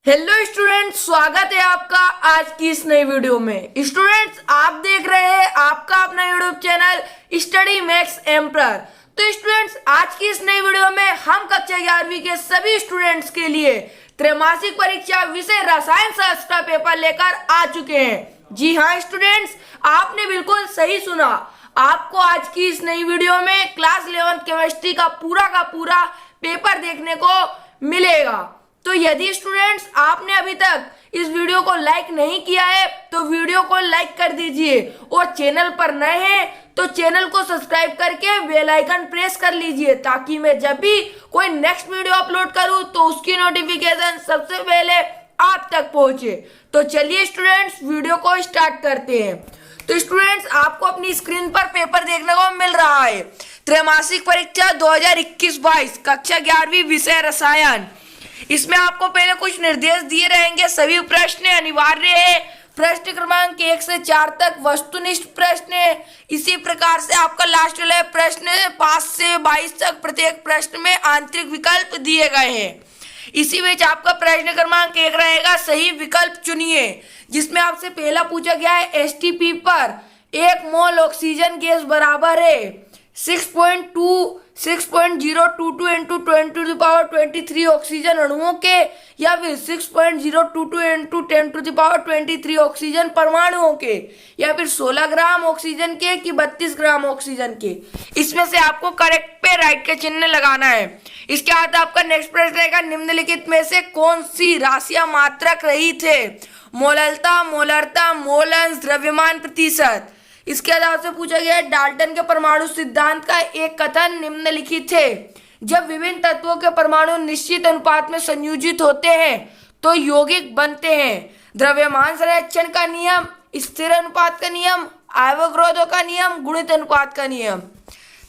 Hello students, स्वागत है आपका आज की इस नई वीडियो में। स्टूडेंट्स, आप देख रहे हैं आपका अपना YouTube channel study max emperor. तो स्टूडेंट्स, आज की इस नई वीडियो में हम कक्षा 11वीं के सभी स्टूडेंट्स के लिए त्रैमासिक परीक्षा विषय रसायन शास्त्र का पेपर लेकर आ चुके हैं। जी हाँ स्टूडेंट्स, आपने बिल्कुल सही सुना। आपको आज की इस नई वीडियो में क्लास 11 केमिस्ट्री का पूरा पेपर देखने को मिलेगा। तो यदि स्टूडेंट्स आपने अभी तक इस वीडियो को लाइक नहीं किया है तो वीडियो को लाइक कर दीजिए, और चैनल पर नए हैं तो चैनल को सब्सक्राइब करके बेल आइकन प्रेस कर लीजिए, ताकि मैं जब भी कोई नेक्स्ट वीडियो अपलोड करूं तो उसकी नोटिफिकेशन सबसे पहले आप तक पहुंचे। तो चलिए स्टूडेंट्स, वीडियो को स्टार्ट करते हैं। तो स्टूडेंट्स, आपको अपनी स्क्रीन पर पेपर देखने को मिल रहा है त्रैमासिक परीक्षा 2021-22 कक्षा 11वीं विषय रसायन। इसमें आपको पहले कुछ निर्देश दिए रहेंगे। सभी प्रश्न अनिवार्य है। प्रश्न क्रमांक 1 से 4 तक वस्तुनिष्ठ प्रश्न है। इसी प्रकार से आपका लास्ट वाला प्रश्न 5 से 22 तक प्रत्येक प्रश्न में आंतरिक विकल्प दिए गए हैं। इसी बीच आपका प्रश्न क्रमांक 1 रहेगा, सही विकल्प चुनिए, जिसमें आपसे पहला पूछा गया है एसटीपी पर 1 मोल ऑक्सीजन गैस बराबर है 6.022 इंटू 10⁻23 ऑक्सीजन अणुओं के, या फिर 6.022 इंटू 10⁻23 ऑक्सीजन परमाणुओं के, या फिर 16 ग्राम ऑक्सीजन के कि 32 ग्राम ऑक्सीजन के। इसमें से आपको करेक्ट पे राइट का चिन्ह लगाना है। इसके बाद आपका नेक्स्ट प्रश्न रहेगा, निम्नलिखित में से कौन सी राशियां मात्रक रहित है? मोललता, मोलरता, मोल अंश, द्रव्यमान प्रतिशत। इसके आधार से पूछा गया है, डाल्टन के परमाणु सिद्धांत का एक कथन निम्नलिखित है, जब विभिन्न तत्वों के परमाणु निश्चित अनुपात में संयोजित होते हैं तो यौगिक बनते हैं। द्रव्यमान संरक्षण का नियम, स्थिर अनुपात का नियम, एवोगाड्रो का नियम, गुणित अनुपात का नियम।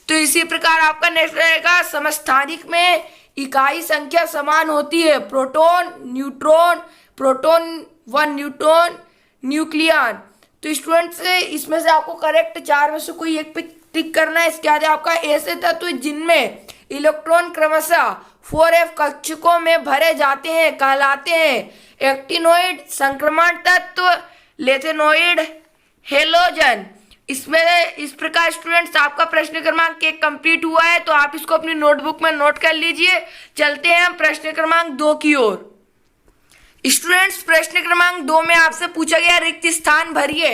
तो इसी प्रकार आपका नेक्स्ट रहेगा, समस्थानिक में इकाई संख्या समान होती है। Proton, neutron, proton 1 neutron, nucleon. तो स्टूडेंट्स, इसमें से आपको करेक्ट 4 में से कोई एक पे टिक करना है। इसके आगे आपका ऐसे तत्व जिनमें इलेक्ट्रॉन क्रमशः 4f कक्षकों में भरे जाते हैं कहलाते हैं एक्टिनोइड, संक्रमण तत्व, लेथेनोइड, हेलोजन। इसमें इस प्रकार स्टूडेंट्स आपका प्रश्न क्रमांक 1 कंप्लीट हुआ है, तो आप इसको अपनी नोटबुक में नोट कर लीजिए। चलते हैं हम प्रश्न क्रमांक 2 की ओर। स्टूडेंट्स, प्रश्न क्रमांक 2 में आपसे पूछा गया रिक्त स्थान भरिए।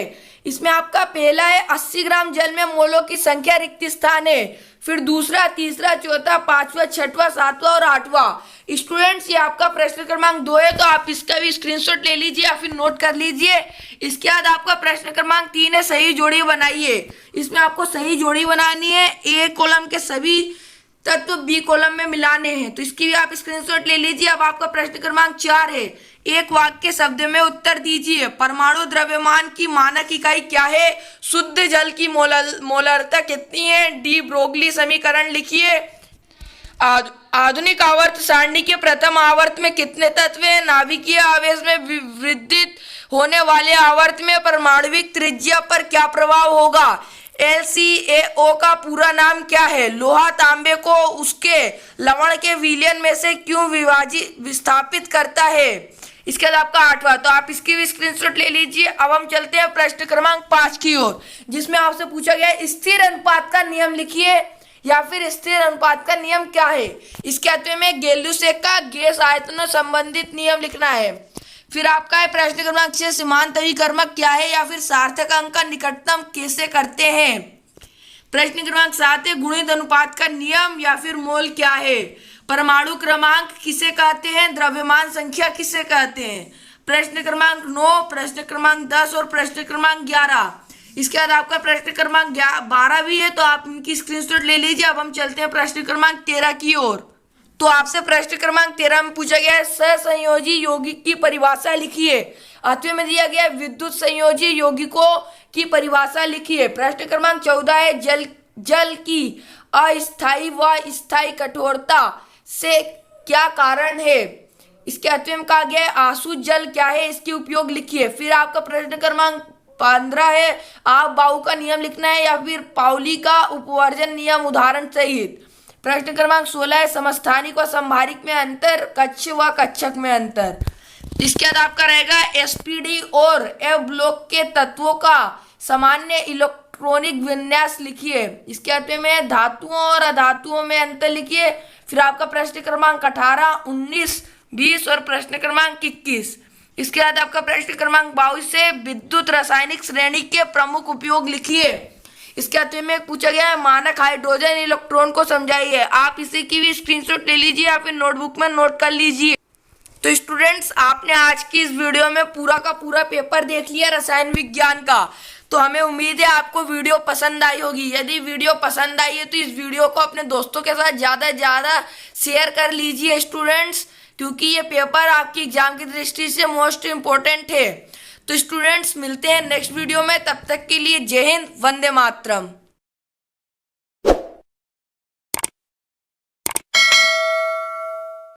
इसमें आपका पहला है 80 ग्राम जल में मोलों की संख्या रिक्त स्थान है। फिर दूसरा, तीसरा, चौथा, 5वां, 6वां, 7वां और 8वां। स्टूडेंट्स, ये आपका प्रश्न क्रमांक 2 है, तो आप इसका भी स्क्रीनशॉट ले लीजिए या फिर नोट कर लीजिए। इसके बाद आपका प्रश्न क्रमांक 3 है, सही जोड़ी बनाइए। इसमें आपको सही जोड़ी बनानी है। ए कॉलम के सभी तत्व बी कॉलम में मिलाने हैं, तो इसकी भी आप स्क्रीनशॉट ले लीजिए। अब आपका प्रश्न क्रमांक 4 है, एक वाक्य शब्द में उत्तर दीजिए। परमाणु द्रव्यमान की मानक इकाई क्या है? शुद्ध जल की मोलरता कितनी है? डी ब्रोगली समीकरण लिखिए। आधुनिक आवर्त सारणी के प्रथम आवर्त में कितने तत्व हैं? नाभिकीय आवेश में विवर्धित होने वाले आवर्त में परमाणुविक त्रिज्या पर क्या प्रभाव होगा? LCaO का पूरा नाम क्या है? लोहा तांबे को उसके लवण के विलयन में से क्यों विस्थापित करता है? इसके बाद आपका 8वां, तो आप इसकी भी स्क्रीनशॉट ले लीजिए। अब हम चलते हैं प्रश्न क्रमांक 5 की ओर, जिसमें आपसे पूछा गया है स्थिर अनुपात का नियम लिखिए, या फिर स्थिर अनुपात का नियम क्या है? इसके अंत में गैल्यूसेक का गैस आयतनों संबंधित नियम लिखना है। फिर आपका है प्रश्न क्रमांक 6, सीमांत अभिकर्मक क्या है, या फिर सार्थक अंक का निकटतम कैसे करते हैं? प्रश्न क्रमांक 7 है, गुणित अनुपात का नियम, या फिर मोल क्या है? परमाणु क्रमांक किसे कहते हैं? द्रव्यमान संख्या किसे कहते हैं? प्रश्न क्रमांक 9, प्रश्न क्रमांक 10 और प्रश्न क्रमांक 11। इसके बाद आपका प्रश्न क्रमांक 12 भी है, तो आप इनकी स्क्रीनशॉट ले लीजिए। अब हम चलते हैं प्रश्न क्रमांक 13 की ओर। तो आपसे प्रश्न क्रमांक 13 में पूछा गया है सहसंयोजी यौगिक की परिभाषा लिखिए। अथवा में दिया गया विद्युत संयोजी यौगिकों की परिभाषा लिखिए। प्रश्न क्रमांक 14 है, जल की अस्थायी व स्थायी कठोरता से क्या कारण है? इसके अथवा में कहा गया है आसू जल क्या है, इसके उपयोग लिखिए। फिर आपका प्रश्न क्रमांक 15 है, आप बाउ का नियम लिखना है, या फिर पाउली का उपवर्जन नियम उदाहरण सहित। प्रश्न क्रमांक 16 है, समस्थानिक व संभारिक में अंतर, कक्ष व कक्षक में अंतर। इसके बाद आपका रहेगा एसपीडी और एफ ब्लॉक के तत्वों का सामान्य इलेक्ट्रॉनिक विन्यास लिखिए। इसके बाद में धातुओं और अधातुओं में अंतर लिखिए। फिर आपका प्रश्न क्रमांक 18, 19, 20 और प्रश्न क्रमांक 21। इसके बाद आपका प्रश्न क्रमांक 22 से विद्युत रासायनिक श्रेणी के प्रमुख उपयोग लिखिए। इसके बाद में पूछा गया है मानक हाइड्रोजन इलेक्ट्रॉन को समझाइए। आप इसे की भी स्क्रीनशॉट ले लीजिए या फिर नोटबुक में नोट कर लीजिए। तो स्टूडेंट्स, आपने आज की इस वीडियो में पूरा का पूरा पेपर देख लिया रसायन विज्ञान का। तो हमें उम्मीद है आपको वीडियो पसंद आई होगी। यदि वीडियो पसंद आई है तो इस वीडियो को अपने दोस्तों के साथ ज़्यादा से ज़्यादा शेयर कर लीजिए स्टूडेंट्स, क्योंकि ये पेपर आपकी एग्जाम की दृष्टि से मोस्ट इम्पोर्टेंट है। तो स्टूडेंट्स, मिलते हैं नेक्स्ट वीडियो में। तब तक के लिए जय हिंद, वंदे मातरम।